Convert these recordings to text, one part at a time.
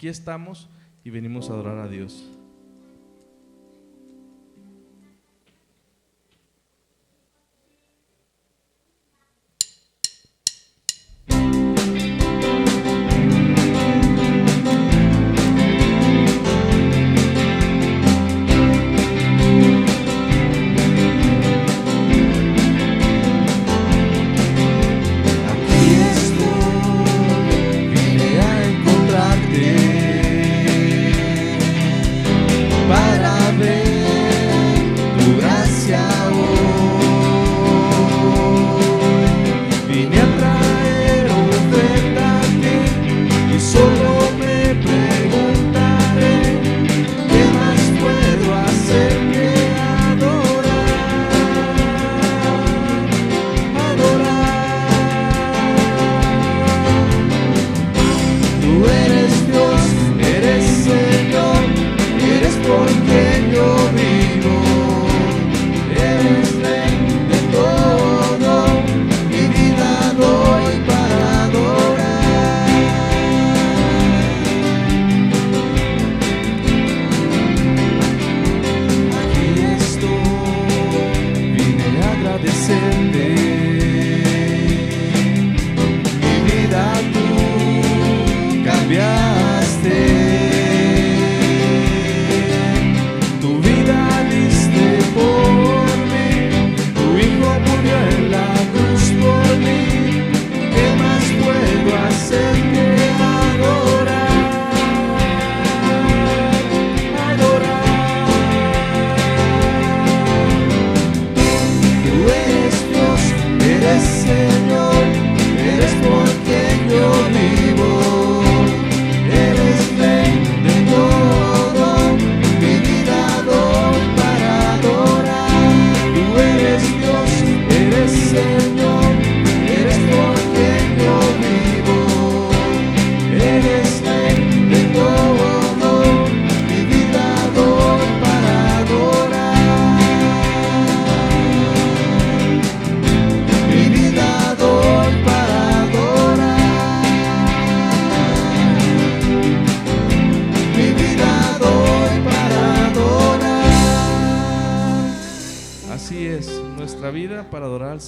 aquí estamos y venimos a adorar a Dios.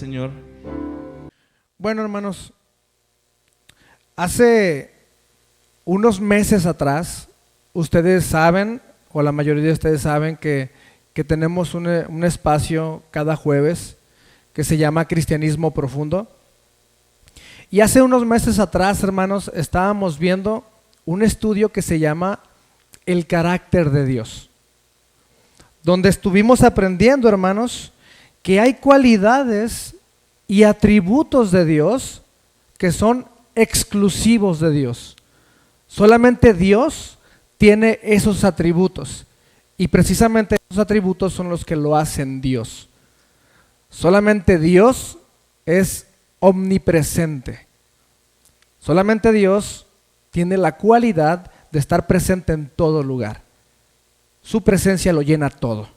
Señor. Bueno, hermanos, hace unos meses atrás, ustedes saben, o la mayoría de ustedes saben que tenemos un espacio cada jueves que se llama Cristianismo Profundo. Y hace unos meses atrás, hermanos, estábamos viendo un estudio que se llama El carácter de Dios, donde estuvimos aprendiendo, hermanos, que hay cualidades y atributos de Dios que son exclusivos de Dios. Solamente Dios tiene esos atributos y precisamente esos atributos son los que lo hacen Dios. Solamente Dios es omnipresente. Solamente Dios tiene la cualidad de estar presente en todo lugar. Su presencia lo llena todo.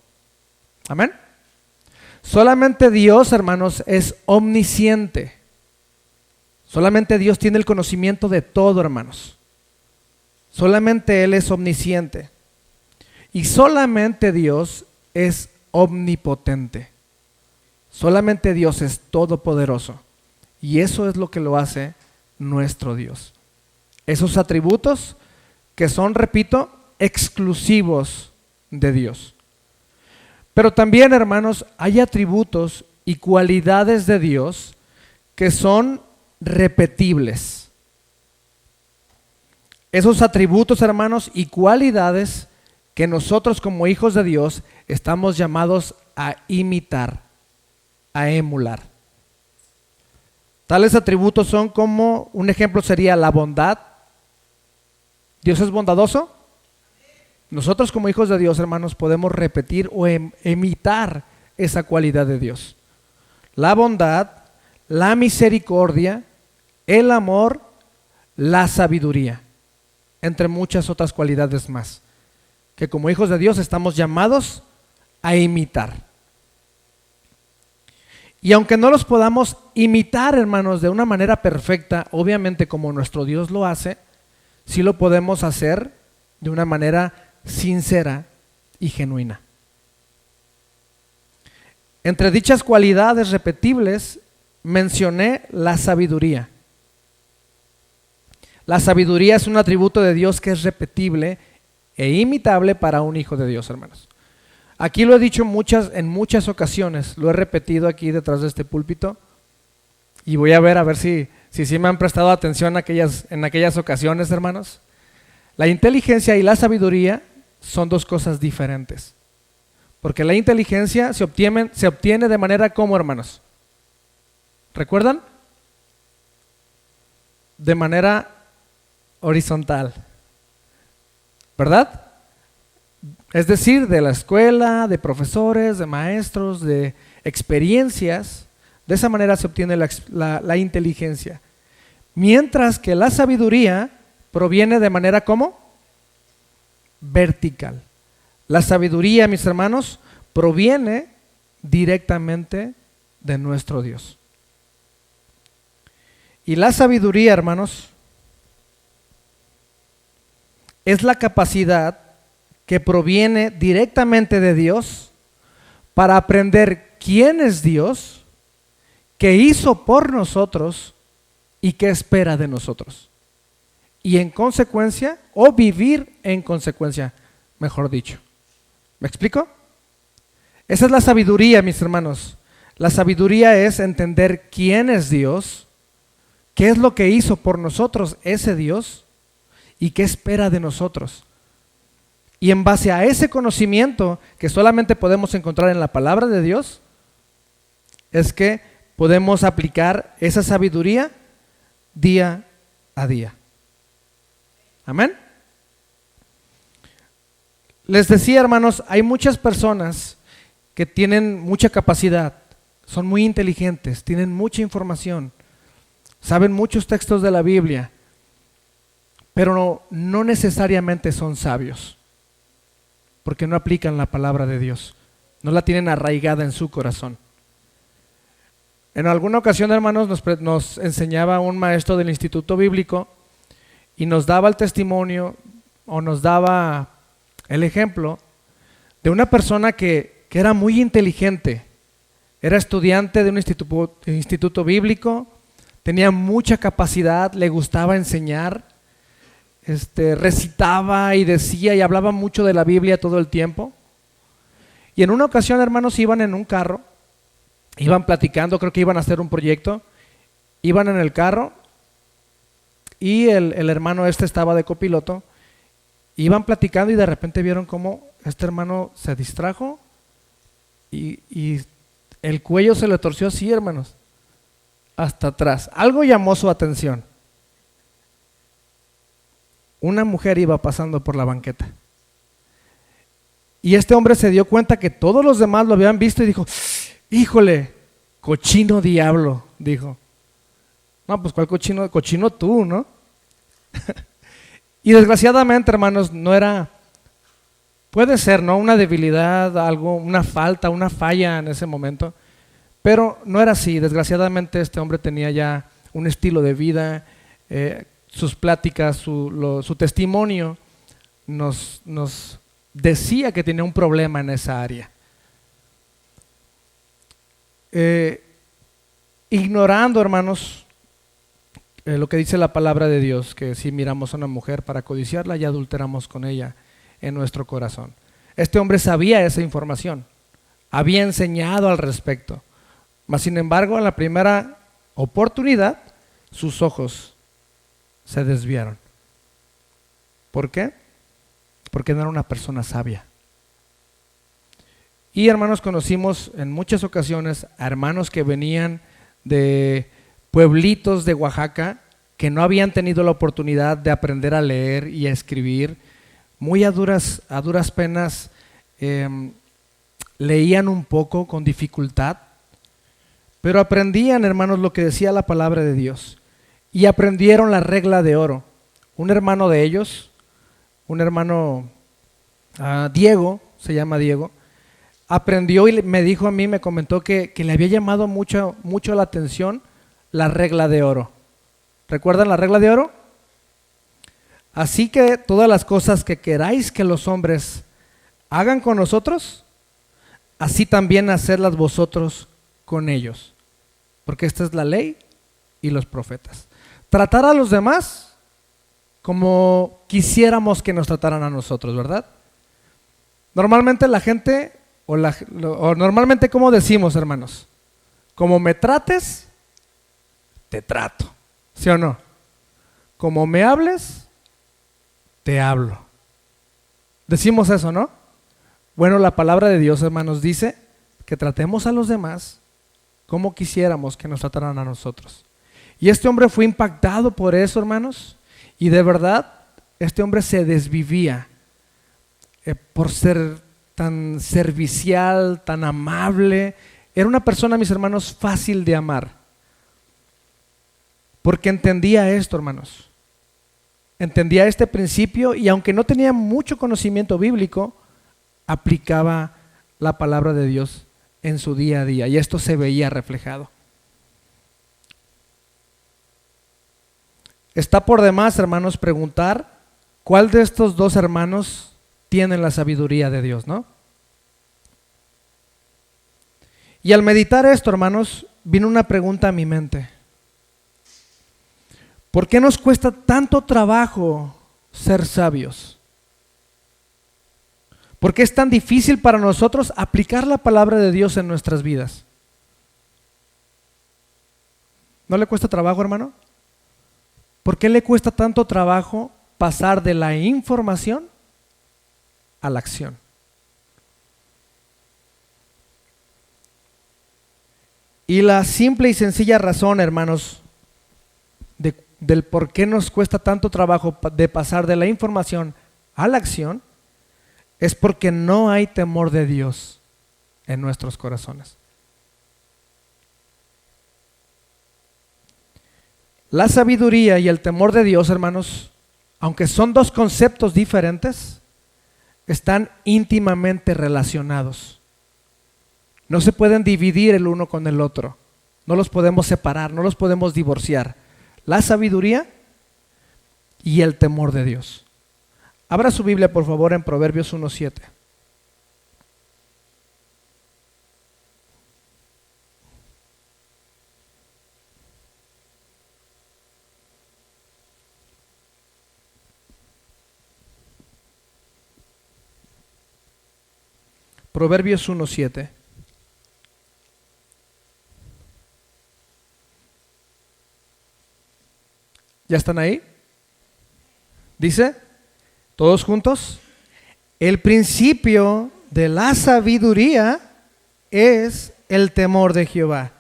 Amén. Solamente Dios, hermanos, es omnisciente. Solamente Dios tiene el conocimiento de todo, hermanos. Solamente Él es omnisciente. Y solamente Dios es omnipotente. Solamente Dios es todopoderoso. Y eso es lo que lo hace nuestro Dios. Esos atributos que son, repito, exclusivos de Dios. Pero también, hermanos, hay atributos y cualidades de Dios que son repetibles. Esos atributos, hermanos, y cualidades que nosotros como hijos de Dios estamos llamados a imitar, a emular. Tales atributos son como, un ejemplo sería la bondad. ¿Dios es bondadoso? Nosotros como hijos de Dios, hermanos, podemos repetir o imitar esa cualidad de Dios. La bondad, la misericordia, el amor, la sabiduría, entre muchas otras cualidades más, que como hijos de Dios estamos llamados a imitar. Y aunque no los podamos imitar, hermanos, de una manera perfecta, obviamente como nuestro Dios lo hace, sí lo podemos hacer de una manera sincera y genuina. Entre dichas cualidades repetibles mencioné la sabiduría. La sabiduría es un atributo de Dios que es repetible e imitable para un hijo de Dios, hermanos. Aquí lo he dicho en muchas ocasiones, lo he repetido aquí detrás de este púlpito y voy a ver si me han prestado atención en aquellas ocasiones, hermanos. La inteligencia y la sabiduría son dos cosas diferentes, porque la inteligencia se obtiene de manera ¿cómo, hermanos? ¿Recuerdan? De manera horizontal, ¿verdad? Es decir, de la escuela, de profesores, de maestros, de experiencias. De esa manera se obtiene la inteligencia. Mientras que la sabiduría proviene de manera ¿cómo? Vertical. La sabiduría, mis hermanos, proviene directamente de nuestro Dios. Y la sabiduría, hermanos, es la capacidad que proviene directamente de Dios para aprender quién es Dios, qué hizo por nosotros y qué espera de nosotros. Y en consecuencia, o vivir en consecuencia, mejor dicho. ¿Me explico? Esa es la sabiduría, mis hermanos. La sabiduría es entender quién es Dios, qué es lo que hizo por nosotros ese Dios y qué espera de nosotros. Y en base a ese conocimiento que solamente podemos encontrar en la palabra de Dios, es que podemos aplicar esa sabiduría día a día. Amén. Les decía, hermanos, hay muchas personas que tienen mucha capacidad, son muy inteligentes, tienen mucha información, saben muchos textos de la Biblia, pero no necesariamente son sabios, porque no aplican la palabra de Dios, no la tienen arraigada en su corazón. En alguna ocasión, hermanos, nos enseñaba un maestro del Instituto Bíblico y nos daba el testimonio o nos daba el ejemplo de una persona que era muy inteligente, era estudiante de un instituto bíblico, tenía mucha capacidad, le gustaba enseñar, recitaba y decía y hablaba mucho de la Biblia todo el tiempo. Y en una ocasión, hermanos, iban en un carro, iban platicando, creo que iban a hacer un proyecto, iban en el carro y el hermano estaba de copiloto, iban platicando y de repente vieron cómo este hermano se distrajo y el cuello se le torció así, hermanos, hasta atrás. Algo llamó su atención. Una mujer iba pasando por la banqueta. Y este hombre se dio cuenta que todos los demás lo habían visto y dijo, híjole, cochino diablo, dijo. No, pues ¿cuál cochino? Cochino tú, ¿no? Y desgraciadamente, hermanos, no era, puede ser, ¿no? Una debilidad, algo, una falta, una falla en ese momento, pero no era así. Desgraciadamente este hombre tenía ya un estilo de vida, sus pláticas, su testimonio nos decía que tenía un problema en esa área. Ignorando, hermanos, lo que dice la palabra de Dios, que si miramos a una mujer para codiciarla, ya adulteramos con ella en nuestro corazón. Este hombre sabía esa información, había enseñado al respecto, mas sin embargo, en la primera oportunidad, sus ojos se desviaron. ¿Por qué? Porque no era una persona sabia. Y hermanos, conocimos en muchas ocasiones a hermanos que venían de pueblitos de Oaxaca que no habían tenido la oportunidad de aprender a leer y a escribir, muy a duras penas leían un poco con dificultad, pero aprendían, hermanos, lo que decía la palabra de Dios y aprendieron la regla de oro. Un hermano de ellos, un hermano Diego, se llama Diego, aprendió y me dijo a mí, me comentó que le había llamado mucho la atención la regla de oro. ¿Recuerdan la regla de oro? Así que todas las cosas que queráis que los hombres hagan con nosotros, así también hacedlas vosotros con ellos. Porque esta es la ley y los profetas. Tratar a los demás como quisiéramos que nos trataran a nosotros, ¿verdad? Normalmente la gente, o normalmente, ¿cómo decimos, hermanos? Como me trates, te trato. ¿Sí o no? Como me hables, te hablo. Decimos eso, ¿no? Bueno, la palabra de Dios, hermanos, dice que tratemos a los demás como quisiéramos que nos trataran a nosotros. Y este hombre fue impactado por eso, hermanos, y de verdad, este hombre se desvivía por ser tan servicial, tan amable. Era una persona, mis hermanos, fácil de amar. Porque entendía esto, hermanos. Entendía este principio y aunque no tenía mucho conocimiento bíblico, aplicaba la palabra de Dios en su día a día y esto se veía reflejado. Está por demás, hermanos, preguntar cuál de estos dos hermanos tiene la sabiduría de Dios, ¿no? Y al meditar esto, hermanos, vino una pregunta a mi mente. ¿Por qué nos cuesta tanto trabajo ser sabios? ¿Por qué es tan difícil para nosotros aplicar la palabra de Dios en nuestras vidas? ¿No le cuesta trabajo, hermano? ¿Por qué le cuesta tanto trabajo pasar de la información a la acción? Y la simple y sencilla razón, hermanos, del por qué nos cuesta tanto trabajo de pasar de la información a la acción, es porque no hay temor de Dios en nuestros corazones. La sabiduría y el temor de Dios, hermanos, aunque son dos conceptos diferentes, están íntimamente relacionados. No se pueden dividir el uno con el otro. No los podemos separar, no los podemos divorciar. La sabiduría y el temor de Dios. Abra su Biblia, por favor, en Proverbios 1:7. Proverbios 1:7. ¿Ya están ahí? Dice, todos juntos, el principio de la sabiduría es el temor de Jehová.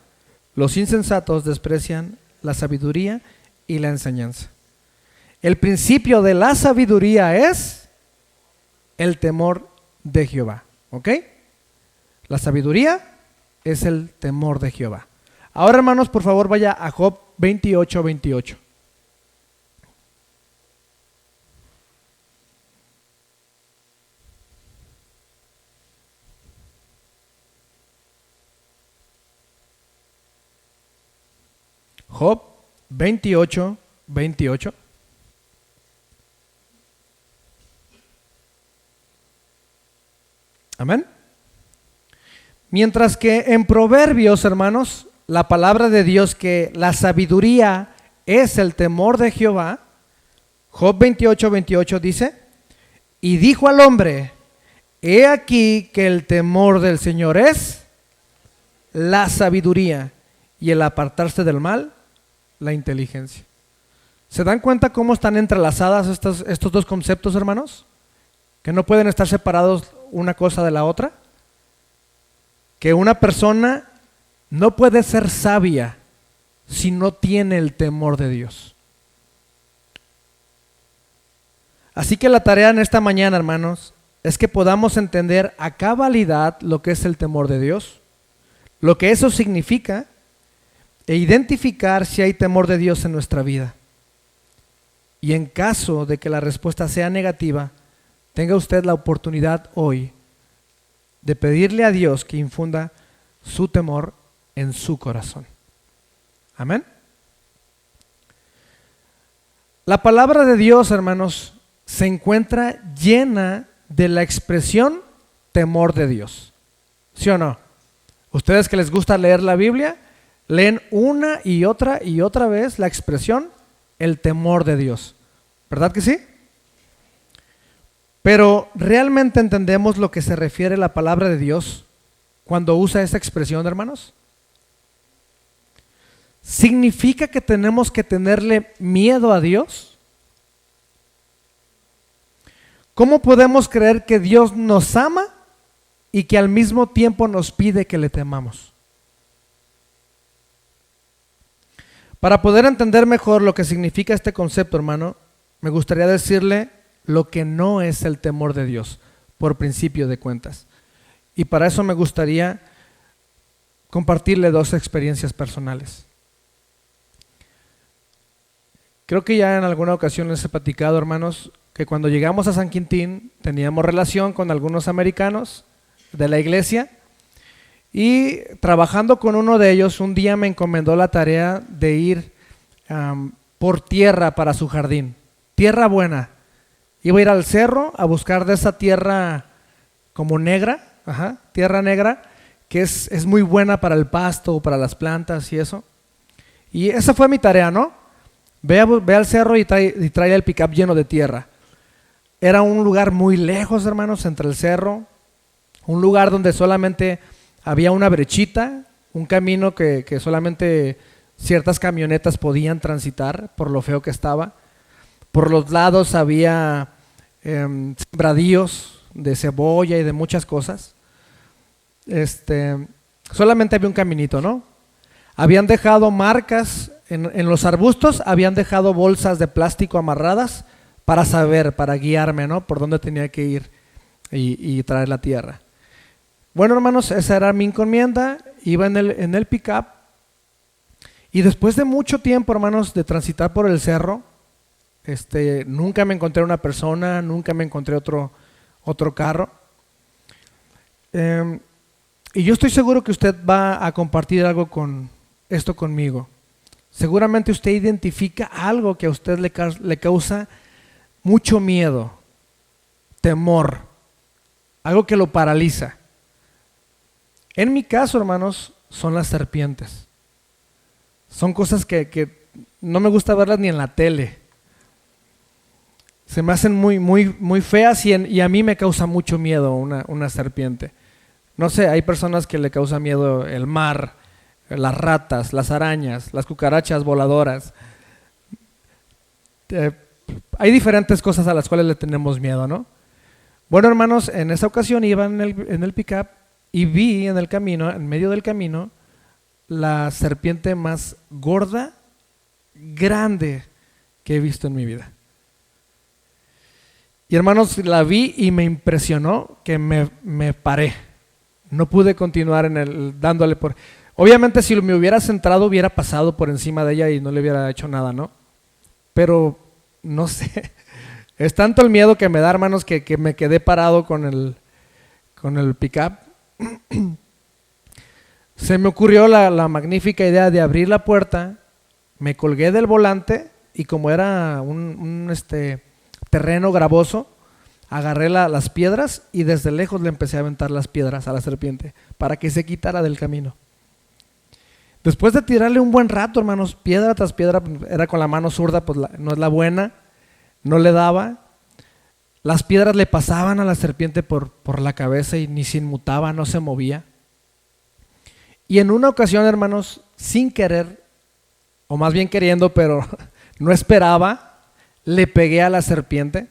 Los insensatos desprecian la sabiduría y la enseñanza. El principio de la sabiduría es el temor de Jehová. ¿Ok? La sabiduría es el temor de Jehová. Ahora, hermanos, por favor, vaya a Job 28:28. Job 28:28. Amén. Mientras que en Proverbios, hermanos, la palabra de Dios que la sabiduría es el temor de Jehová, Job 28:28 dice, y dijo al hombre, he aquí que el temor del Señor es la sabiduría y el apartarse del mal, la inteligencia. ¿Se dan cuenta cómo están entrelazadas estos dos conceptos, hermanos? Que no pueden estar separados una cosa de la otra. Que una persona no puede ser sabia si no tiene el temor de Dios. Así que la tarea en esta mañana, hermanos, es que podamos entender a cabalidad lo que es el temor de Dios, lo que eso significa, e identificar si hay temor de Dios en nuestra vida. Y en caso de que la respuesta sea negativa, tenga usted la oportunidad hoy de pedirle a Dios que infunda su temor en su corazón. Amén. La palabra de Dios, hermanos, se encuentra llena de la expresión temor de Dios. ¿Sí o no? Ustedes que les gusta leer la Biblia, leen una y otra vez la expresión el temor de Dios. ¿Verdad que sí? Pero ¿realmente entendemos lo que se refiere la palabra de Dios cuando usa esa expresión, hermanos? ¿Significa que tenemos que tenerle miedo a Dios? ¿Cómo podemos creer que Dios nos ama y que al mismo tiempo nos pide que le temamos? Para poder entender mejor lo que significa este concepto, hermano, me gustaría decirle lo que no es el temor de Dios, por principio de cuentas. Y para eso me gustaría compartirle dos experiencias personales. Creo que ya en alguna ocasión les he platicado, hermanos, que cuando llegamos a San Quintín teníamos relación con algunos americanos de la iglesia y trabajando con uno de ellos, un día me encomendó la tarea de ir por tierra para su jardín, tierra buena. Iba a ir al cerro a buscar de esa tierra como negra, tierra negra, que es muy buena para el pasto, para las plantas y eso. Y esa fue mi tarea, ¿no? Ve al cerro y trae el pickup lleno de tierra. Era un lugar muy lejos, hermanos, entre el cerro, un lugar donde solamente había una brechita, un camino que solamente ciertas camionetas podían transitar por lo feo que estaba. Por los lados había sembradíos de cebolla y de muchas cosas. Solamente había un caminito, ¿no? Habían dejado marcas en los arbustos, habían dejado bolsas de plástico amarradas para saber, para guiarme, ¿no? Por dónde tenía que ir y traer la tierra. Bueno, hermanos, esa era mi encomienda. Iba en el pickup y después de mucho tiempo, hermanos, de transitar por el cerro, nunca me encontré una persona, nunca me encontré otro carro. Y yo estoy seguro que usted va a compartir algo con esto conmigo. Seguramente usted identifica algo que a usted le causa mucho miedo, temor, algo que lo paraliza. En mi caso, hermanos, son las serpientes. Son cosas que no me gusta verlas ni en la tele. Se me hacen muy feas y a mí me causa mucho miedo una serpiente. No sé, hay personas que le causa miedo el mar, las ratas, las arañas, las cucarachas voladoras. Hay diferentes cosas a las cuales le tenemos miedo, ¿no? Bueno, hermanos, en esa ocasión iba en el pickup y vi en el camino, en medio del camino, la serpiente más gorda, grande que he visto en mi vida. Y hermanos, la vi y me impresionó que me paré. No pude continuar dándole por... Obviamente si me hubiera centrado hubiera pasado por encima de ella y no le hubiera hecho nada, ¿no? Pero no sé, es tanto el miedo que me da, hermanos, que me quedé parado con el pickup. Se me ocurrió la magnífica idea de abrir la puerta, me colgué del volante y como era un terreno gravoso, agarré las piedras y desde lejos le empecé a aventar las piedras a la serpiente para que se quitara del camino. Después de tirarle un buen rato, hermanos, piedra tras piedra, era con la mano zurda, pues no es la buena, no le daba. Las piedras le pasaban a la serpiente por la cabeza y ni se inmutaba, no se movía. Y en una ocasión, hermanos, sin querer, o más bien queriendo, pero no esperaba, le pegué a la serpiente.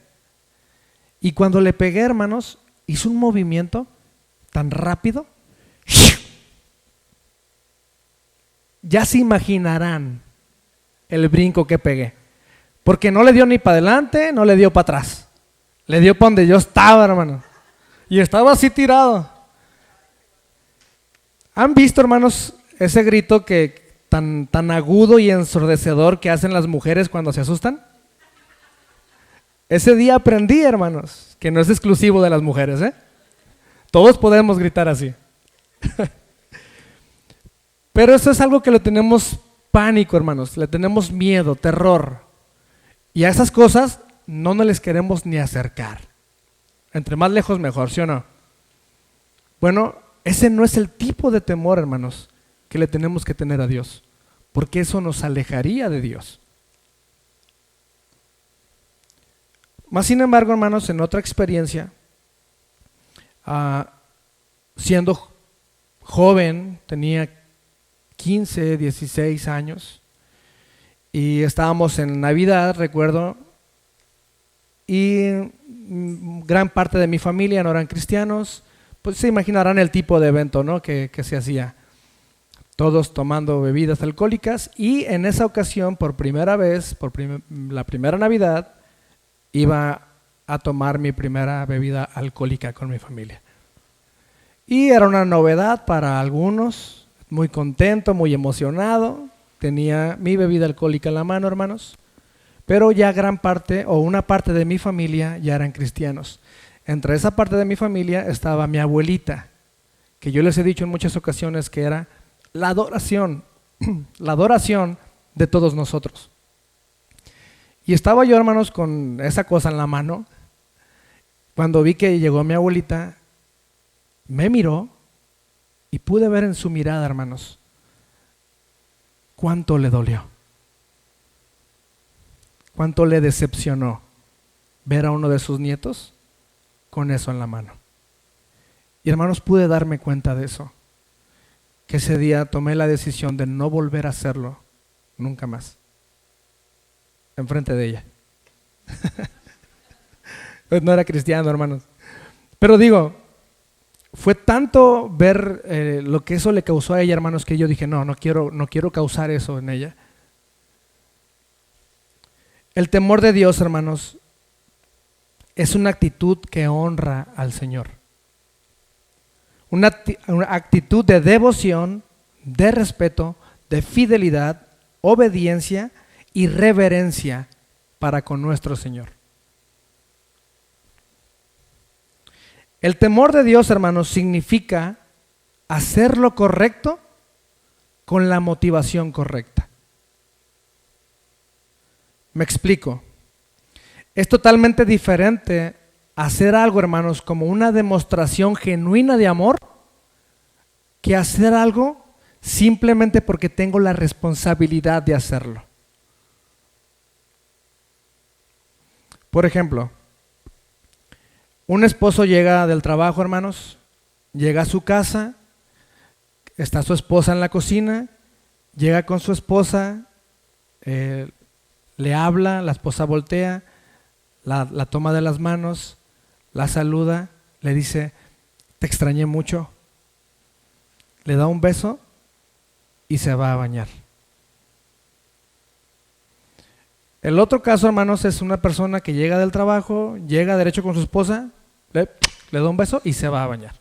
Y cuando le pegué, hermanos, hizo un movimiento tan rápido. Ya se imaginarán el brinco que pegué. Porque no le dio ni para adelante, no le dio para atrás. Le dio para donde yo estaba, hermano. Y estaba así tirado. ¿Han visto, hermanos, ese grito tan agudo y ensordecedor que hacen las mujeres cuando se asustan? Ese día aprendí, hermanos, que no es exclusivo de las mujeres, ¿eh? Todos podemos gritar así. Pero eso es algo que le tenemos pánico, hermanos, le tenemos miedo, terror. Y a esas cosas no nos les queremos ni acercar. Entre más lejos mejor, ¿sí o no? Bueno, ese no es el tipo de temor, hermanos, que le tenemos que tener a Dios, porque eso nos alejaría de Dios. Más sin embargo, hermanos, en otra experiencia, siendo joven, tenía 15, 16 años, y estábamos en Navidad, recuerdo, y gran parte de mi familia no eran cristianos. Pues se imaginarán el tipo de evento, ¿no?, que se hacía. Todos tomando bebidas alcohólicas, y en esa ocasión, por primera vez, la primera Navidad, iba a tomar mi primera bebida alcohólica con mi familia. Y era una novedad para algunos, muy contento, muy emocionado. Tenía mi bebida alcohólica en la mano, hermanos, pero ya gran parte o una parte de mi familia ya eran cristianos. Entre esa parte de mi familia estaba mi abuelita, que yo les he dicho en muchas ocasiones que era la adoración de todos nosotros. Y estaba yo, hermanos, con esa cosa en la mano. Cuando vi que llegó mi abuelita, me miró y pude ver en su mirada, hermanos, cuánto le dolió, cuánto le decepcionó ver a uno de sus nietos con eso en la mano. Y hermanos, pude darme cuenta de eso, que ese día tomé la decisión de no volver a hacerlo nunca más enfrente de ella. Pues no era cristiano, hermanos, pero digo, fue tanto ver lo que eso le causó a ella, hermanos, que yo dije, no quiero causar eso en ella. El temor de Dios, hermanos, es una actitud que honra al Señor. Una actitud de devoción, de respeto, de fidelidad, obediencia y reverencia para con nuestro Señor. El temor de Dios, hermanos, significa hacer lo correcto con la motivación correcta. Me explico. Es totalmente diferente hacer algo, hermanos, como una demostración genuina de amor, que hacer algo simplemente porque tengo la responsabilidad de hacerlo. Por ejemplo, un esposo llega del trabajo, hermanos, llega a su casa, está su esposa en la cocina, llega con su esposa, le habla, la esposa voltea, la toma de las manos, la saluda, le dice, te extrañé mucho, le da un beso y se va a bañar. El otro caso, hermanos, es una persona que llega del trabajo, llega derecho con su esposa, le da un beso y se va a bañar.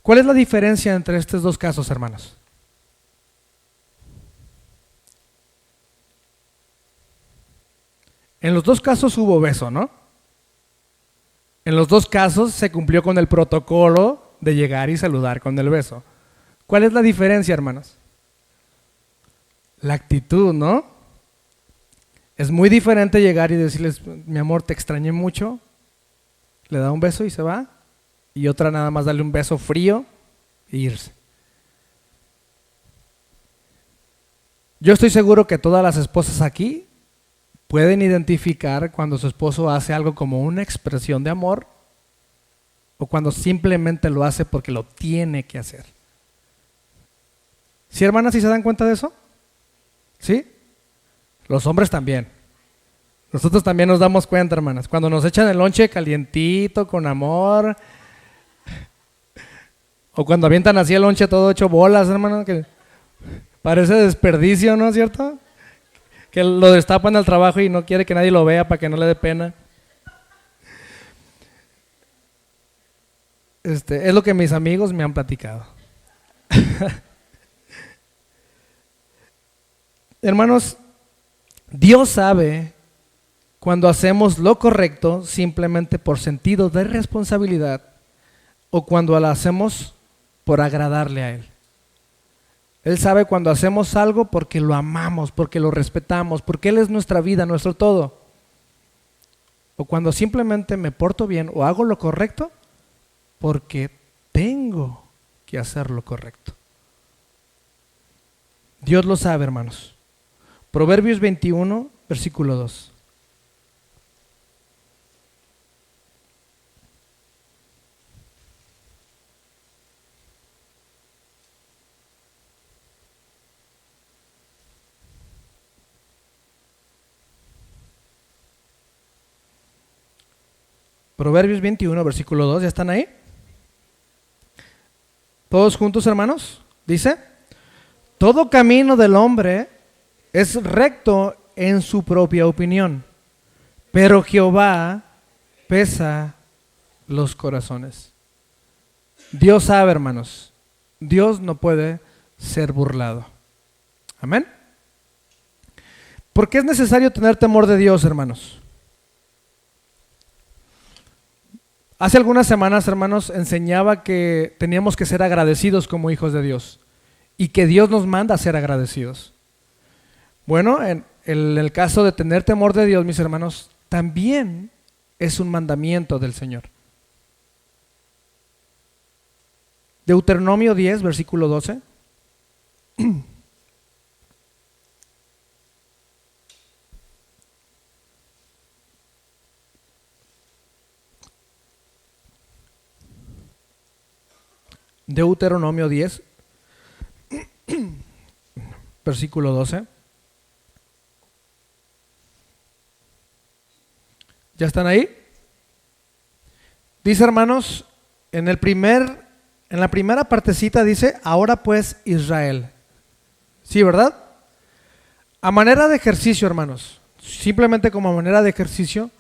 ¿Cuál es la diferencia entre estos dos casos, hermanos? En los dos casos hubo beso, ¿no? En los dos casos se cumplió con el protocolo de llegar y saludar con el beso. ¿Cuál es la diferencia, hermanos? La actitud, ¿no? Es muy diferente llegar y decirles, mi amor, te extrañé mucho, le da un beso y se va, y otra nada más darle un beso frío e irse. Yo estoy seguro que todas las esposas aquí pueden identificar cuando su esposo hace algo como una expresión de amor o cuando simplemente lo hace porque lo tiene que hacer. ¿Sí, hermanas, sí se dan cuenta de eso? ¿Sí? Los hombres también. Nosotros también nos damos cuenta, hermanas. Cuando nos echan el lonche calientito, con amor. O cuando avientan así el lonche todo hecho bolas, hermanas, que parece desperdicio, ¿no es cierto? Que lo destapan al trabajo y no quiere que nadie lo vea para que no le dé pena. Es lo que mis amigos me han platicado. Hermanos, Dios sabe cuando hacemos lo correcto simplemente por sentido de responsabilidad o cuando lo hacemos por agradarle a Él. Él sabe cuando hacemos algo porque lo amamos, porque lo respetamos, porque Él es nuestra vida, nuestro todo. O cuando simplemente me porto bien o hago lo correcto porque tengo que hacer lo correcto. Dios lo sabe, hermanos. Proverbios 21, versículo 2. Proverbios 21, versículo 2, ¿ya están ahí? Todos juntos, hermanos. Dice: todo camino del hombre es recto en su propia opinión, pero Jehová pesa los corazones. Dios sabe, hermanos. Dios no puede ser burlado. Amén. ¿Por qué es necesario tener temor de Dios, hermanos? Hace algunas semanas, hermanos, enseñaba que teníamos que ser agradecidos como hijos de Dios y que Dios nos manda a ser agradecidos. Bueno, en el caso de tener temor de Dios, mis hermanos, también es un mandamiento del Señor. Deuteronomio 10, versículo 12. Deuteronomio 10, versículo 12. ¿Ya están ahí? Dice, hermanos, en la primera partecita dice: ahora pues Israel. ¿Sí, verdad? A manera de ejercicio, hermanos, simplemente como manera de ejercicio,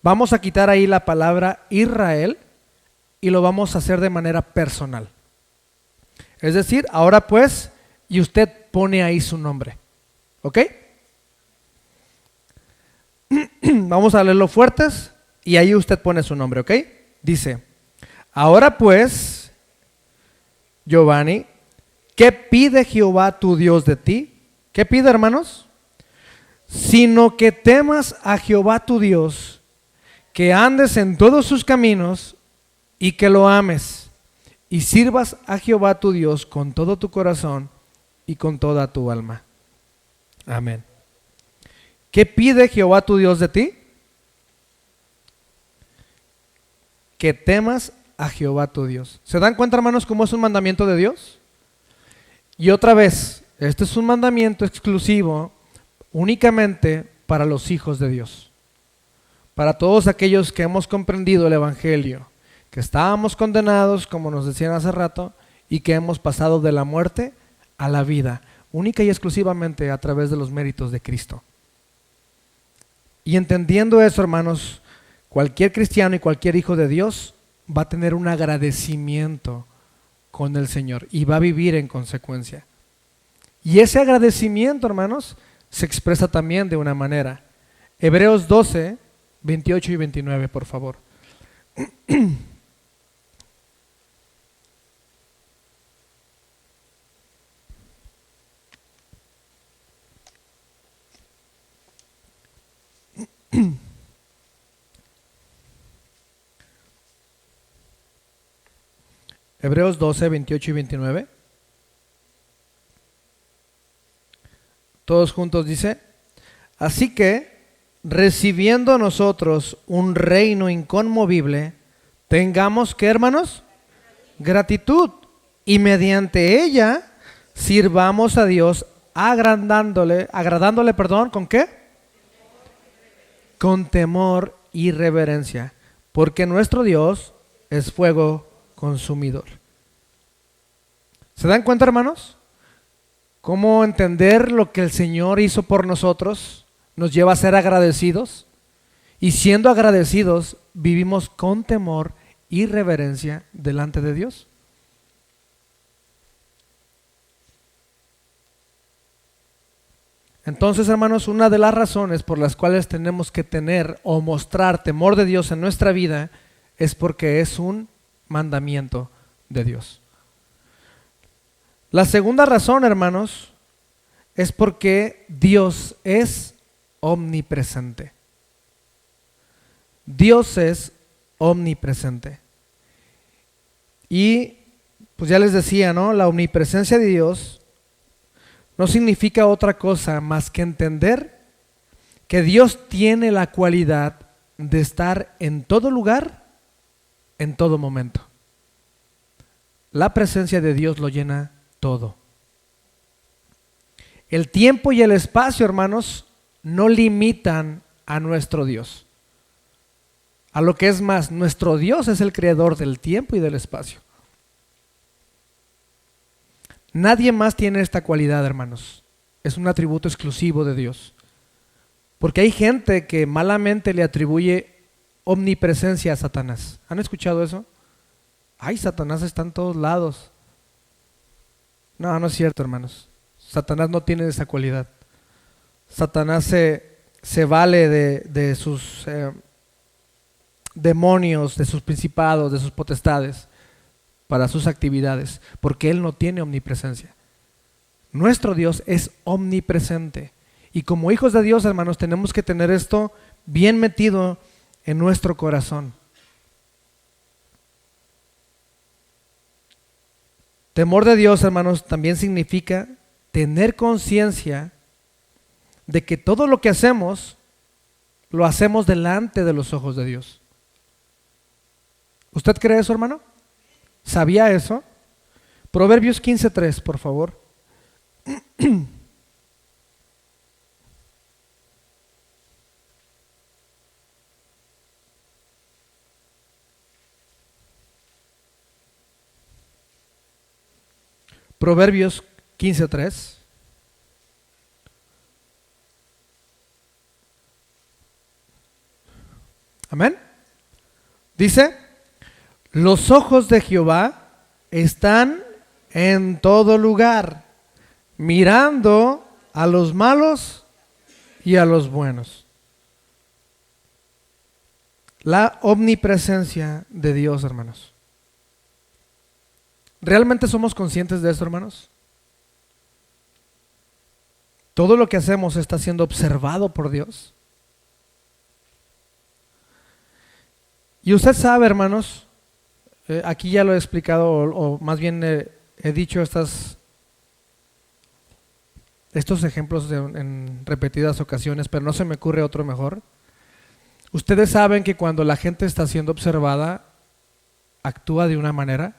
vamos a quitar ahí la palabra Israel y lo vamos a hacer de manera personal. Es decir, ahora pues, y usted pone ahí su nombre. ¿Ok? Vamos a leerlo fuertes y ahí usted pone su nombre, ¿ok? Dice: ahora pues, Giovanni, ¿qué pide Jehová tu Dios de ti? ¿Qué pide, hermanos? Sino que temas a Jehová tu Dios, que andes en todos sus caminos y que lo ames. Y sirvas a Jehová tu Dios con todo tu corazón y con toda tu alma. Amén. ¿Qué pide Jehová tu Dios de ti? Que temas a Jehová tu Dios. ¿Se dan cuenta, hermanos, cómo es un mandamiento de Dios? Y otra vez, este es un mandamiento exclusivo únicamente para los hijos de Dios. Para todos aquellos que hemos comprendido el Evangelio, que estábamos condenados, como nos decían hace rato, y que hemos pasado de la muerte a la vida, única y exclusivamente a través de los méritos de Cristo. Y entendiendo eso, hermanos, cualquier cristiano y cualquier hijo de Dios va a tener un agradecimiento con el Señor y va a vivir en consecuencia. Y ese agradecimiento, hermanos, se expresa también de una manera. Hebreos 12, 28 y 29, por favor. Hebreos 12, 28 y 29. Todos juntos dice: así que, recibiendo nosotros un reino inconmovible, tengamos, ¿qué, hermanos? Gratitud, y mediante ella sirvamos a Dios agradándole, ¿con qué? Con temor y reverencia, porque nuestro Dios es fuego consumidor. ¿Se dan cuenta, hermanos? Cómo entender lo que el Señor hizo por nosotros nos lleva a ser agradecidos, y siendo agradecidos vivimos con temor y reverencia delante de Dios. Entonces, hermanos, una de las razones por las cuales tenemos que tener o mostrar temor de Dios en nuestra vida es porque es un mandamiento de Dios. La segunda razón, hermanos, es porque Dios es omnipresente. Dios es omnipresente. Y pues ya les decía, ¿no? La omnipresencia de Dios no significa otra cosa más que entender que Dios tiene la cualidad de estar en todo lugar, en todo momento. La presencia de Dios lo llena todo. El tiempo y el espacio, hermanos, no limitan a nuestro Dios. A lo que es más, nuestro Dios es el creador del tiempo y del espacio. Nadie más tiene esta cualidad, hermanos. Es un atributo exclusivo de Dios. Porque hay gente que malamente le atribuye omnipresencia a Satanás. ¿Han escuchado eso? Ay, Satanás está en todos lados. No, no es cierto, hermanos. Satanás no tiene esa cualidad. Satanás se vale de sus demonios, de sus principados, de sus potestades para sus actividades, porque Él no tiene omnipresencia. Nuestro Dios es omnipresente. Y como hijos de Dios, hermanos, tenemos que tener esto bien metido en nuestro corazón. Temor de Dios, hermanos, también significa tener conciencia de que todo lo que hacemos, lo hacemos delante de los ojos de Dios. ¿Usted cree eso, hermano? ¿Sabía eso? Proverbios 15:3, por favor. Proverbios 15:3. Amén. Dice: los ojos de Jehová están en todo lugar, mirando a los malos y a los buenos. La omnipresencia de Dios, hermanos. ¿Realmente somos conscientes de esto, hermanos? ¿Todo lo que hacemos está siendo observado por Dios? Y usted sabe, hermanos, aquí ya lo he explicado, o más bien he dicho estos ejemplos en repetidas ocasiones, pero no se me ocurre otro mejor. Ustedes saben que cuando la gente está siendo observada, actúa de una manera,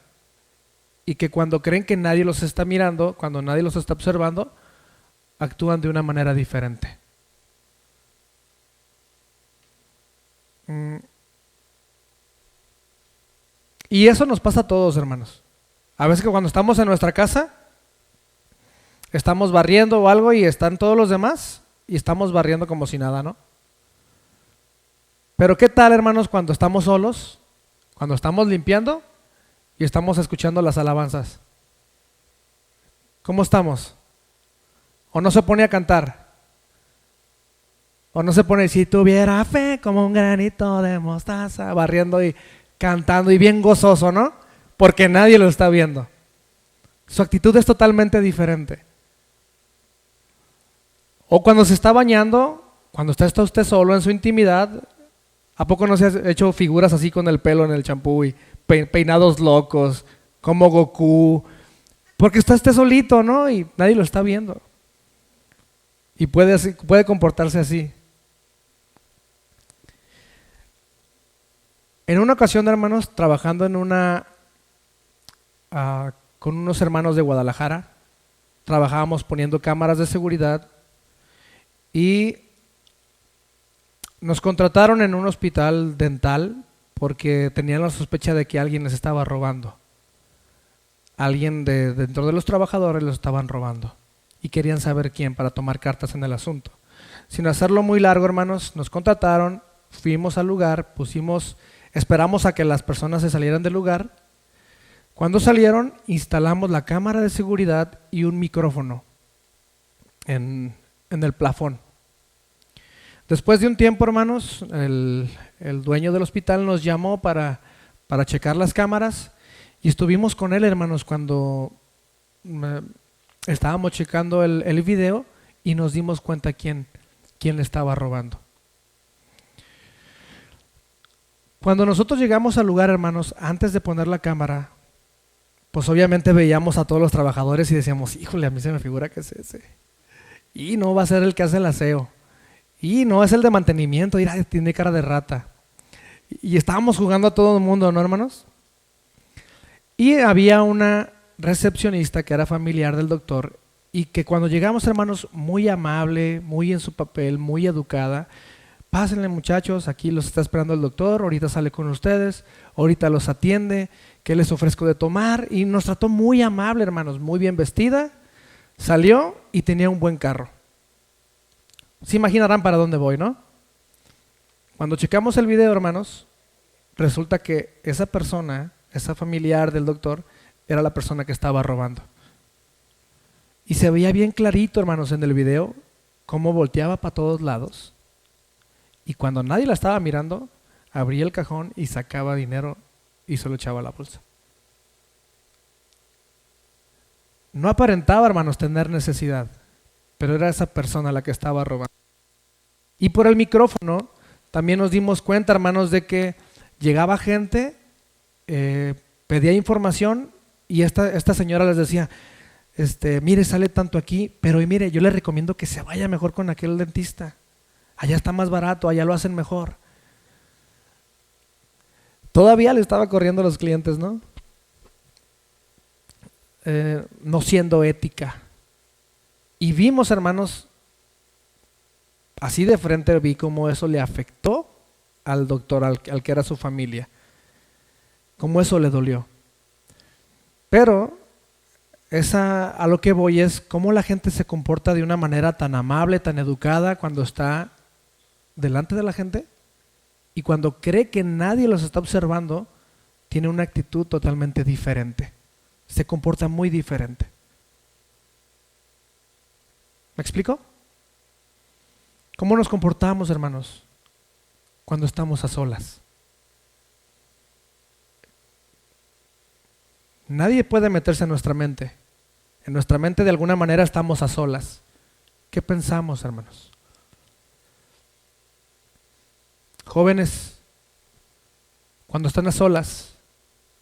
y que cuando creen que nadie los está mirando, cuando nadie los está observando, actúan de una manera diferente. Y eso nos pasa a todos, hermanos. A veces que cuando estamos en nuestra casa, estamos barriendo o algo y están todos los demás y estamos barriendo como si nada, ¿no? Pero ¿qué tal, hermanos, cuando estamos solos, cuando estamos limpiando y estamos escuchando las alabanzas? ¿Cómo estamos? ¿O no se pone a cantar? ¿O no se pone, si tuviera fe como un granito de mostaza, barriendo y cantando y bien gozoso, ¿no? Porque nadie lo está viendo. Su actitud es totalmente diferente. O cuando se está bañando, cuando está usted solo en su intimidad, ¿a poco no se ha hecho figuras así con el pelo en el champú y peinados locos, como Goku? Porque está usted solito, ¿no? Y nadie lo está viendo. Y puede comportarse así. En una ocasión, hermanos, trabajando con unos hermanos de Guadalajara, trabajábamos poniendo cámaras de seguridad y nos contrataron en un hospital dental porque tenían la sospecha de que alguien les estaba robando. Alguien dentro de los trabajadores los estaban robando y querían saber quién para tomar cartas en el asunto. Sin hacerlo muy largo, hermanos, nos contrataron, fuimos al lugar, esperamos a que las personas se salieran del lugar. Cuando salieron, instalamos la cámara de seguridad y un micrófono en el plafón. Después de un tiempo, hermanos, el dueño del hospital nos llamó para checar las cámaras y estuvimos con él, hermanos, cuando estábamos checando el video y nos dimos cuenta quién le estaba robando. Cuando nosotros llegamos al lugar, hermanos, antes de poner la cámara, pues obviamente veíamos a todos los trabajadores y decíamos, híjole, a mí se me figura que es ese. Y no va a ser el que hace el aseo. Y no es el de mantenimiento, mira, tiene cara de rata. Y estábamos jugando a todo el mundo, ¿no, hermanos? Y había una recepcionista que era familiar del doctor y que cuando llegamos, hermanos, muy amable, muy en su papel, muy educada. Pásenle, muchachos, aquí los está esperando el doctor, ahorita sale con ustedes, ahorita los atiende, ¿qué les ofrezco de tomar? Y nos trató muy amable, hermanos, muy bien vestida. Salió y tenía un buen carro. Se imaginarán para dónde voy, ¿no? Cuando checamos el video, hermanos, resulta que esa persona, esa familiar del doctor, era la persona que estaba robando. Y se veía bien clarito, hermanos, en el video, cómo volteaba para todos lados. Y cuando nadie la estaba mirando, abría el cajón y sacaba dinero y se lo echaba a la bolsa. No aparentaba, hermanos, tener necesidad, pero era esa persona la que estaba robando. Y por el micrófono también nos dimos cuenta, hermanos, de que llegaba gente, pedía información y esta señora les decía, mire, sale tanto aquí, pero mire, yo le recomiendo que se vaya mejor con aquel dentista. Allá está más barato, allá lo hacen mejor. Todavía le estaba corriendo a los clientes, ¿no? No siendo ética. Y vimos, hermanos, así de frente vi cómo eso le afectó al doctor, al que era su familia. Cómo eso le dolió. Pero a lo que voy es cómo la gente se comporta de una manera tan amable, tan educada cuando está delante de la gente y cuando cree que nadie los está observando, tiene una actitud totalmente diferente. Se comporta muy diferente. ¿Me explico? ¿Cómo nos comportamos, hermanos, cuando estamos a solas? Nadie puede meterse en nuestra mente. En nuestra mente de alguna manera estamos a solas. ¿Qué pensamos, hermanos? Jóvenes, cuando están a solas,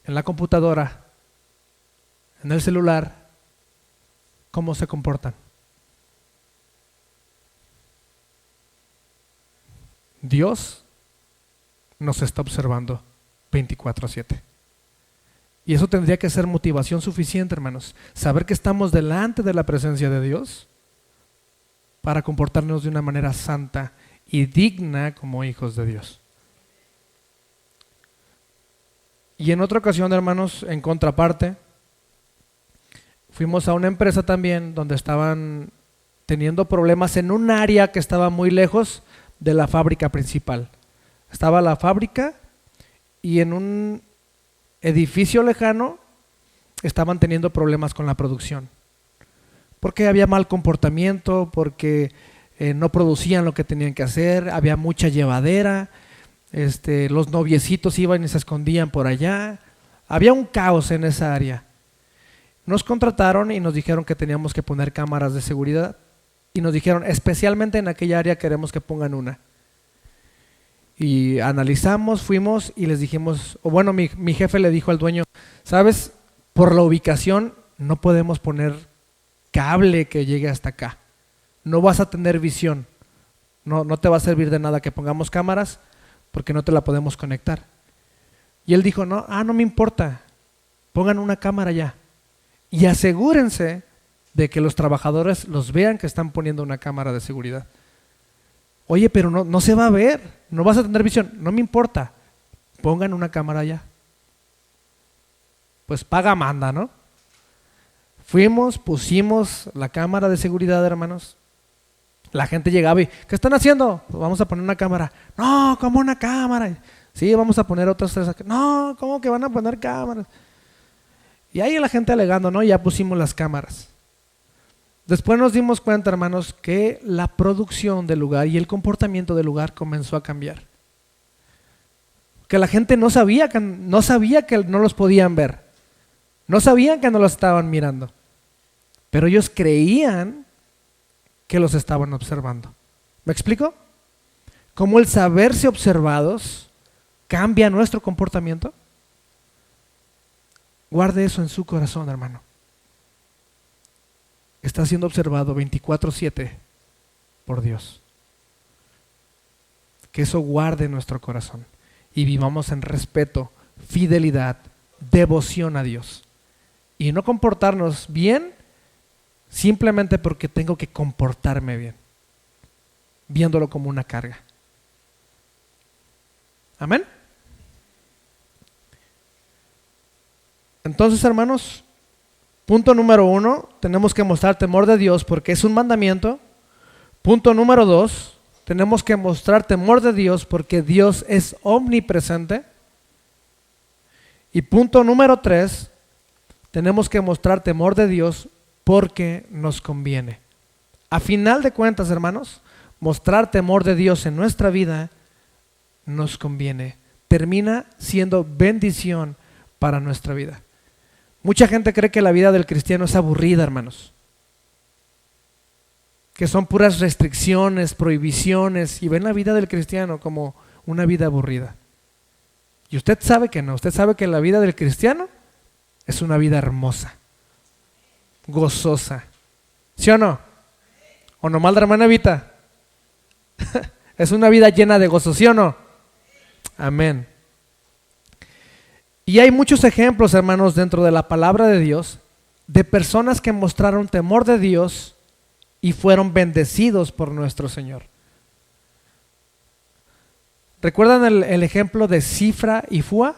en la computadora, en el celular, ¿cómo se comportan? Dios nos está observando 24/7. Y eso tendría que ser motivación suficiente, hermanos. Saber que estamos delante de la presencia de Dios para comportarnos de una manera santa y digna como hijos de Dios. Y en otra ocasión, hermanos, en contraparte, fuimos a una empresa también donde estaban teniendo problemas en un área que estaba muy lejos de la fábrica principal. Estaba la fábrica y en un edificio lejano estaban teniendo problemas con la producción. Porque había mal comportamiento, porque no producían lo que tenían que hacer, había mucha llevadera, los noviecitos iban y se escondían por allá, había un caos en esa área. Nos contrataron y nos dijeron que teníamos que poner cámaras de seguridad y nos dijeron, especialmente en aquella área queremos que pongan una. Y analizamos, fuimos y les dijimos, o bueno, mi jefe le dijo al dueño, ¿sabes? Por la ubicación no podemos poner cable que llegue hasta acá. No vas a tener visión. No te va a servir de nada que pongamos cámaras porque no te la podemos conectar. Y él dijo, no me importa. Pongan una cámara ya. Y asegúrense de que los trabajadores los vean que están poniendo una cámara de seguridad. Oye, pero no se va a ver. No vas a tener visión. No me importa. Pongan una cámara ya. Pues paga manda, ¿no? Fuimos, pusimos la cámara de seguridad, hermanos. La gente llegaba y, ¿qué están haciendo? Pues vamos a poner una cámara. No, ¿cómo una cámara? Sí, vamos a poner otras 3 acá. No, ¿cómo que van a poner cámaras? Y ahí la gente alegando, ¿no? Ya pusimos las cámaras. Después nos dimos cuenta, hermanos, que la producción del lugar y el comportamiento del lugar comenzó a cambiar. Que la gente no sabía que no los podían ver. No sabían que no los estaban mirando. pero ellos creían que los estaban observando. ¿Me explico? ¿Cómo el saberse observados cambia nuestro comportamiento? Guarde eso en su corazón, hermano. Está siendo observado 24/7 por Dios. Que eso guarde nuestro corazón y vivamos en respeto, fidelidad, devoción a Dios. Y no comportarnos bien simplemente porque tengo que comportarme bien, viéndolo como una carga. Amén. Entonces, hermanos, punto número 1, tenemos que mostrar temor de Dios porque es un mandamiento. Punto número 2, tenemos que mostrar temor de Dios porque Dios es omnipresente. Y punto número 3, tenemos que mostrar temor de Dios porque nos conviene. A final de cuentas, hermanos, mostrar temor de Dios en nuestra vida nos conviene. Termina siendo bendición para nuestra vida. Mucha gente cree que la vida del cristiano es aburrida, hermanos. Que son puras restricciones, prohibiciones, y ven la vida del cristiano como una vida aburrida. Y usted sabe que no, usted sabe que la vida del cristiano es una vida hermosa, gozosa. ¿Sí o no? ¿O no mal, hermana Evita? Es una vida llena de gozo, ¿sí o no? Amén. Y hay muchos ejemplos, hermanos, dentro de la palabra de Dios, de personas que mostraron temor de Dios y fueron bendecidos por nuestro Señor. ¿Recuerdan el ejemplo de Cifra y Fua?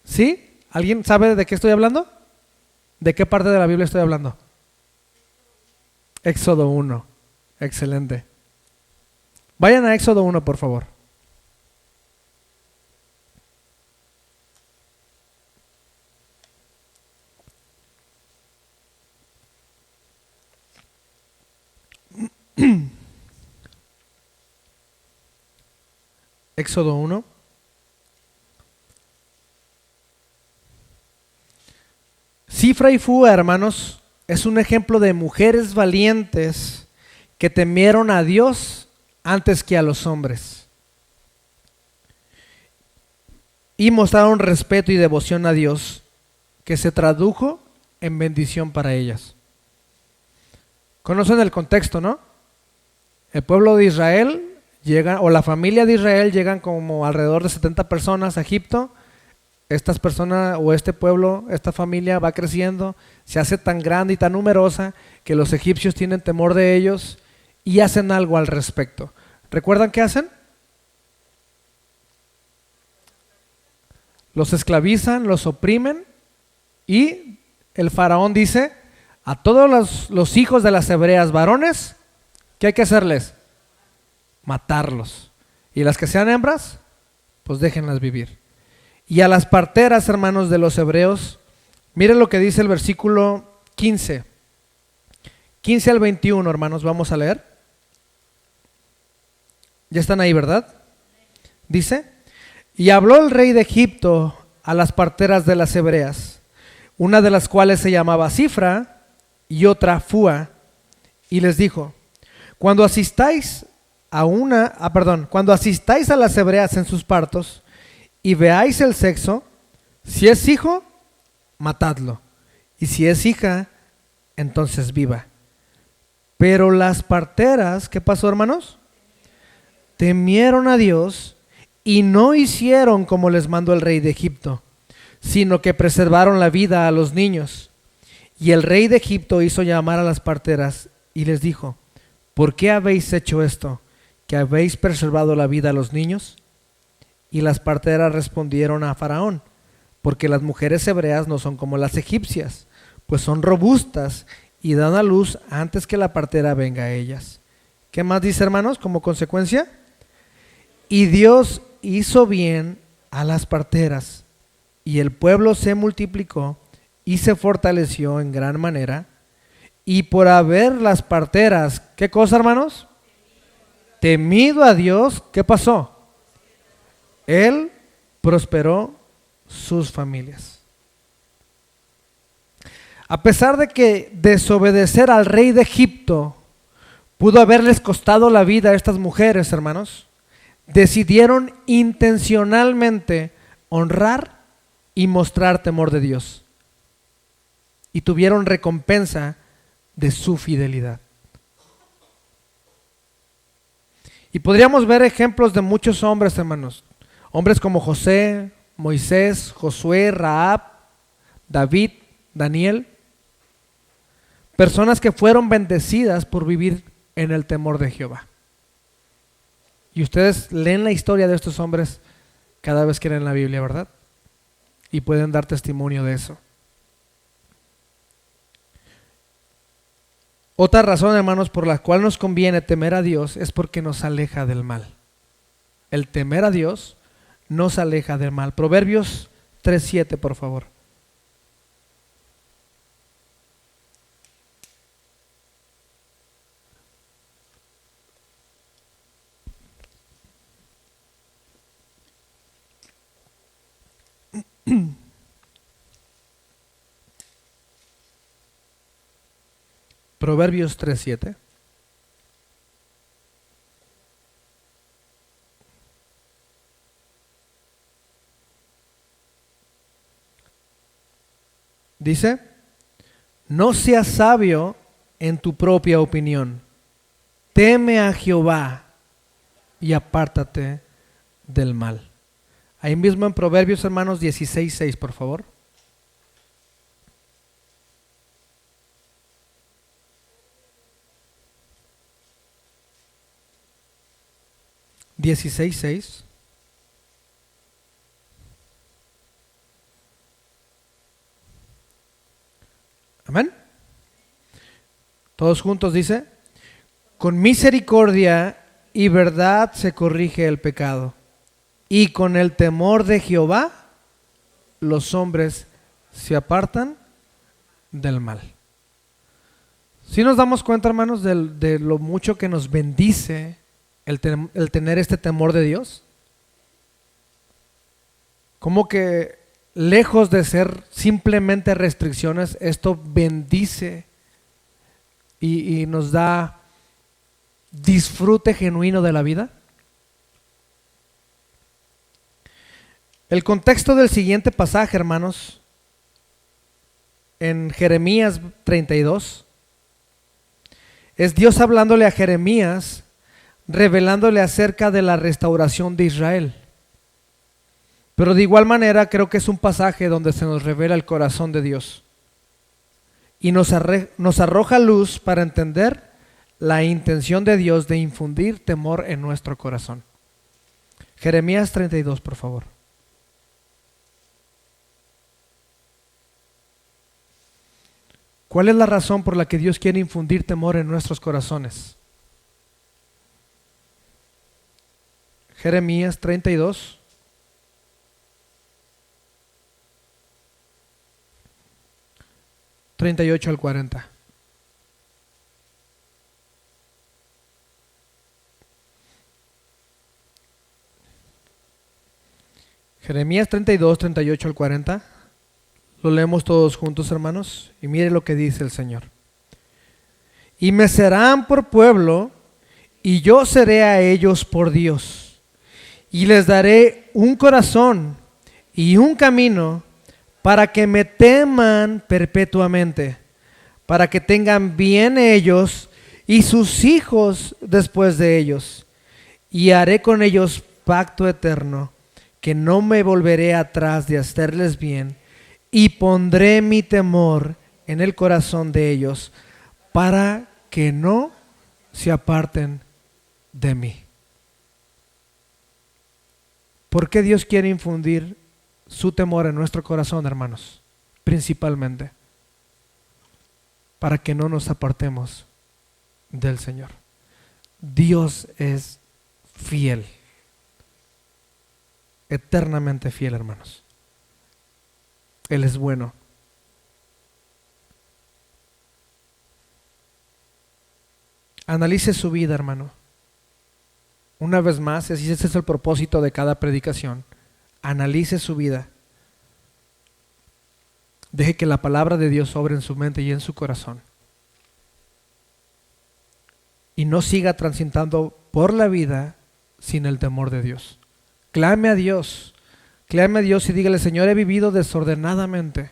¿Sí? ¿Alguien sabe de qué estoy hablando? ¿De qué parte de la Biblia estoy hablando? Éxodo 1. Excelente. Vayan a Éxodo 1, por favor. Éxodo 1. Cifra y Fua, hermanos, es un ejemplo de mujeres valientes que temieron a Dios antes que a los hombres y mostraron respeto y devoción a Dios, que se tradujo en bendición para ellas. Conocen el contexto, ¿no? El pueblo de Israel llega, o la familia de Israel llegan como alrededor de 70 personas a Egipto. Estas personas o este pueblo, esta familia va creciendo, se hace tan grande y tan numerosa que los egipcios tienen temor de ellos y hacen algo al respecto. ¿Recuerdan qué hacen? Los esclavizan, los oprimen y el faraón dice a todos los hijos de las hebreas varones, ¿qué hay que hacerles? Matarlos. Y las que sean hembras, pues déjenlas vivir. Y a las parteras, hermanos, de los hebreos, miren lo que dice el versículo 15. 15 al 21, hermanos, vamos a leer. Ya están ahí, ¿verdad? Dice: y habló el rey de Egipto a las parteras de las hebreas, una de las cuales se llamaba Cifra y otra Fua, y les dijo: cuando asistáis a las hebreas en sus partos y veáis el sexo, si es hijo, matadlo, y si es hija, entonces viva. Pero las parteras, ¿qué pasó, hermanos? Temieron a Dios y no hicieron como les mandó el rey de Egipto, sino que preservaron la vida a los niños. Y el rey de Egipto hizo llamar a las parteras y les dijo: ¿por qué habéis hecho esto, que habéis preservado la vida a los niños? Y las parteras respondieron a Faraón: porque las mujeres hebreas no son como las egipcias, pues son robustas y dan a luz antes que la partera venga a ellas. ¿Qué más dice, hermanos, como consecuencia? Y Dios hizo bien a las parteras, y el pueblo se multiplicó y se fortaleció en gran manera. Y por haber las parteras, ¿qué cosa, hermanos? Temido a Dios, ¿qué pasó? Él prosperó sus familias. A pesar de que desobedecer al rey de Egipto pudo haberles costado la vida a estas mujeres, hermanos, decidieron intencionalmente honrar y mostrar temor de Dios. Y tuvieron recompensa de su fidelidad. Y podríamos ver ejemplos de muchos hombres, hermanos. Hombres como José, Moisés, Josué, Rahab, David, Daniel. Personas que fueron bendecidas por vivir en el temor de Jehová. Y ustedes leen la historia de estos hombres cada vez que leen la Biblia, ¿verdad? Y pueden dar testimonio de eso. Otra razón, hermanos, por la cual nos conviene temer a Dios es porque nos aleja del mal. El temer a Dios nos aleja del mal. Proverbios 3:7, por favor. Proverbios 3:7. Dice: no seas sabio en tu propia opinión. Teme a Jehová y apártate del mal. Ahí mismo en Proverbios, hermanos, 16:6, por favor. 16:6. Amén. Todos juntos dice: con misericordia y verdad se corrige el pecado, y con el temor de Jehová los hombres se apartan del mal. Si nos damos cuenta, hermanos, de lo mucho que nos bendice el tener este temor de Dios. Como que lejos de ser simplemente restricciones, esto bendice y nos da disfrute genuino de la vida. El contexto del siguiente pasaje, hermanos, en Jeremías 32, es Dios hablándole a Jeremías, revelándole acerca de la restauración de Israel. Pero de igual manera creo que es un pasaje donde se nos revela el corazón de Dios y nos arroja luz para entender la intención de Dios de infundir temor en nuestro corazón. Jeremías 32, por favor. ¿Cuál es la razón por la que Dios quiere infundir temor en nuestros corazones? Jeremías 32. (38 al 40). Jeremías 32, 38 al 40. Lo leemos todos juntos, hermanos, y mire lo que dice el Señor. Y me serán por pueblo, y yo seré a ellos por Dios, y les daré un corazón y un camino para que me teman perpetuamente, para que tengan bien ellos y sus hijos después de ellos. Y haré con ellos pacto eterno, que no me volveré atrás de hacerles bien, y pondré mi temor en el corazón de ellos, para que no se aparten de mí. ¿Por qué Dios quiere infundir su temor en nuestro corazón, hermanos? Principalmente para que no nos apartemos del Señor. Dios es fiel, eternamente fiel, hermanos. Él es bueno. Analice su vida, hermano. Una vez más, ese es el propósito de cada predicación. Analice su vida. Deje que la palabra de Dios sobre en su mente y en su corazón. Y no siga transitando por la vida sin el temor de Dios. Clame a Dios y dígale: Señor, he vivido desordenadamente.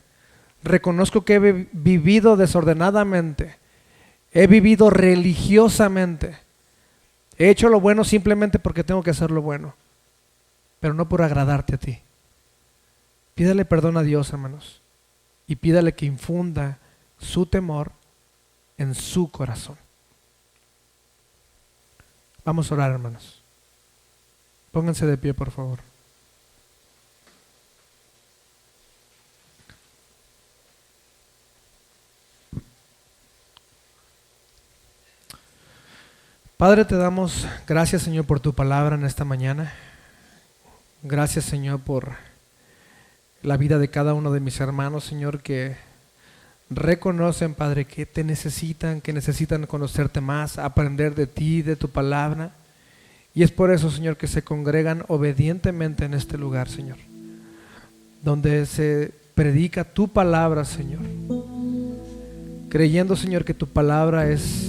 Reconozco que he vivido desordenadamente. He vivido religiosamente. He hecho lo bueno simplemente porque tengo que hacer lo bueno, pero no por agradarte a ti. Pídale perdón a Dios, hermanos, y pídale que infunda su temor en su corazón. Vamos a orar, hermanos. Pónganse de pie, por favor. Padre, te damos gracias, Señor, por tu palabra en esta mañana. Gracias, Señor, por la vida de cada uno de mis hermanos, Señor, que reconocen, Padre, que te necesitan, que necesitan conocerte más, aprender de ti, de tu palabra. Y es por eso, Señor, que se congregan obedientemente en este lugar, Señor, donde se predica tu palabra, Señor, creyendo, Señor, que tu palabra es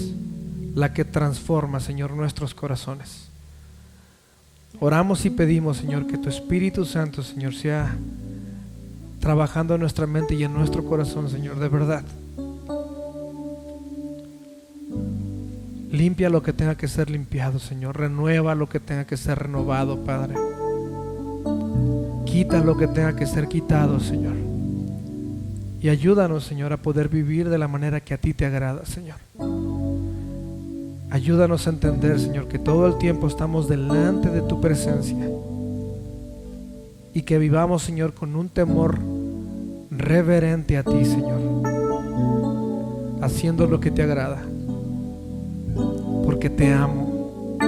la que transforma, Señor, nuestros corazones. Oramos y pedimos, Señor, que tu Espíritu Santo, Señor, sea trabajando en nuestra mente y en nuestro corazón, Señor, de verdad. Limpia lo que tenga que ser limpiado, Señor. Renueva lo que tenga que ser renovado, Padre. Quita lo que tenga que ser quitado, Señor. Y ayúdanos, Señor, a poder vivir de la manera que a ti te agrada, Señor. Ayúdanos a entender, Señor, que todo el tiempo estamos delante de tu presencia y que vivamos, Señor, con un temor reverente a ti, Señor, haciendo lo que te agrada, porque te amo,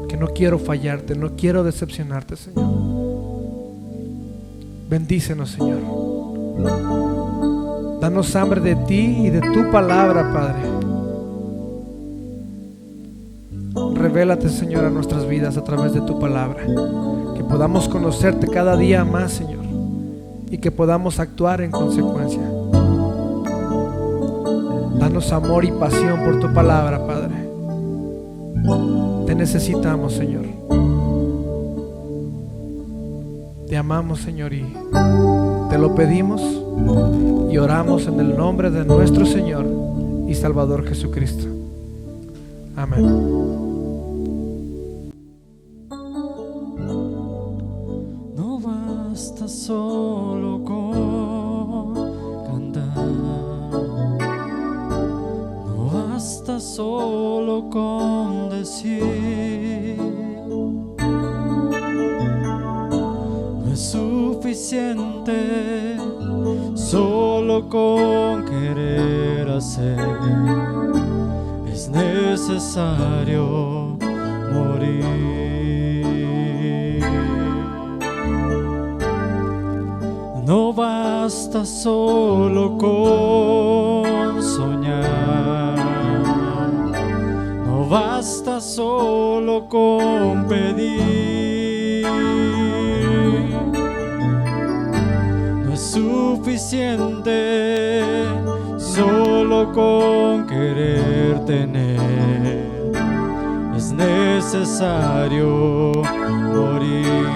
que no quiero fallarte, no quiero decepcionarte, Señor. Bendícenos, Señor. Danos hambre de ti y de tu palabra, Padre. Revélate, Señor, a nuestras vidas a través de tu palabra, que podamos conocerte cada día más, Señor, y que podamos actuar en consecuencia. Danos amor y pasión por tu palabra, Padre. Te necesitamos, Señor. Te amamos, Señor, y te lo pedimos y oramos en el nombre de nuestro Señor y Salvador Jesucristo. Amén. Solo con cantar, no basta solo con decir, no es suficiente solo con querer hacer, es necesario morir. No basta solo con soñar, no basta solo con pedir, no es suficiente solo con querer tener, es necesario morir.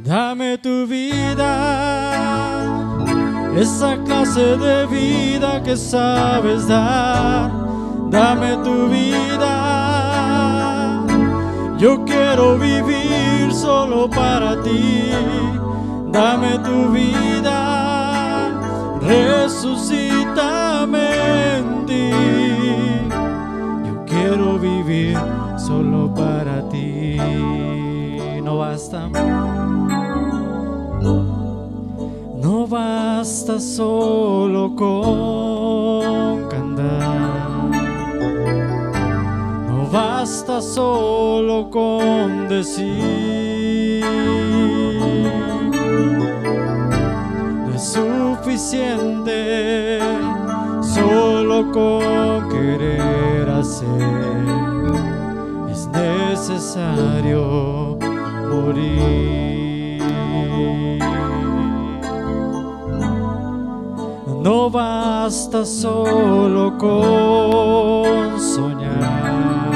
Dame tu vida, esa clase de vida que sabes dar. Dame tu vida, yo quiero vivir solo para ti. Dame tu vida, resucítame en ti. Yo quiero vivir solo para ti. No basta. No basta solo con cantar, no basta solo con decir, no es suficiente solo con querer hacer, es necesario morir. No basta solo con soñar,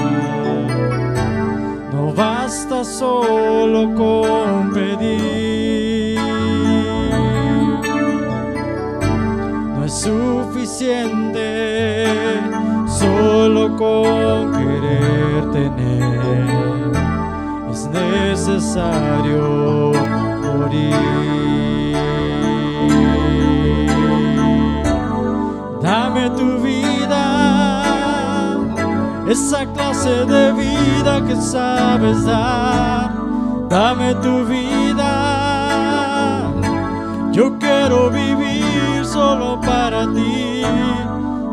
no basta solo con pedir, no es suficiente solo con querer tener, es necesario morir. Dame tu vida, esa clase de vida que sabes dar. Dame tu vida, yo quiero vivir solo para ti.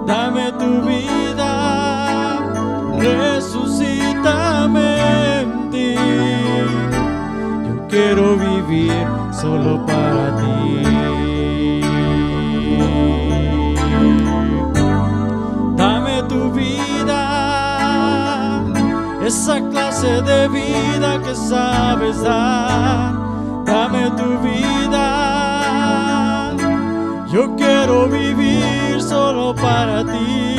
Dame tu vida, resucítame en ti. Yo quiero vivir solo para ti. Dame tu vida, esa clase de vida que sabes dar. Dame tu vida, yo quiero vivir solo para ti.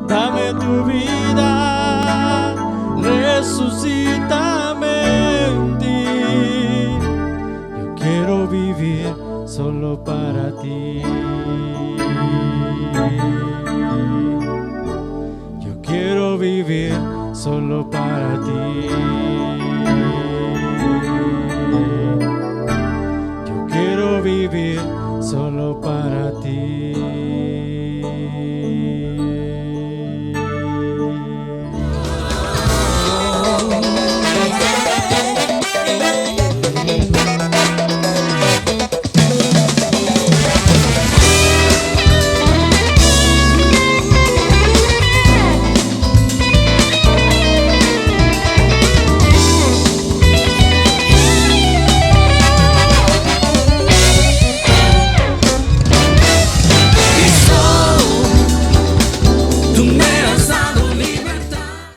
Dame tu vida, resucita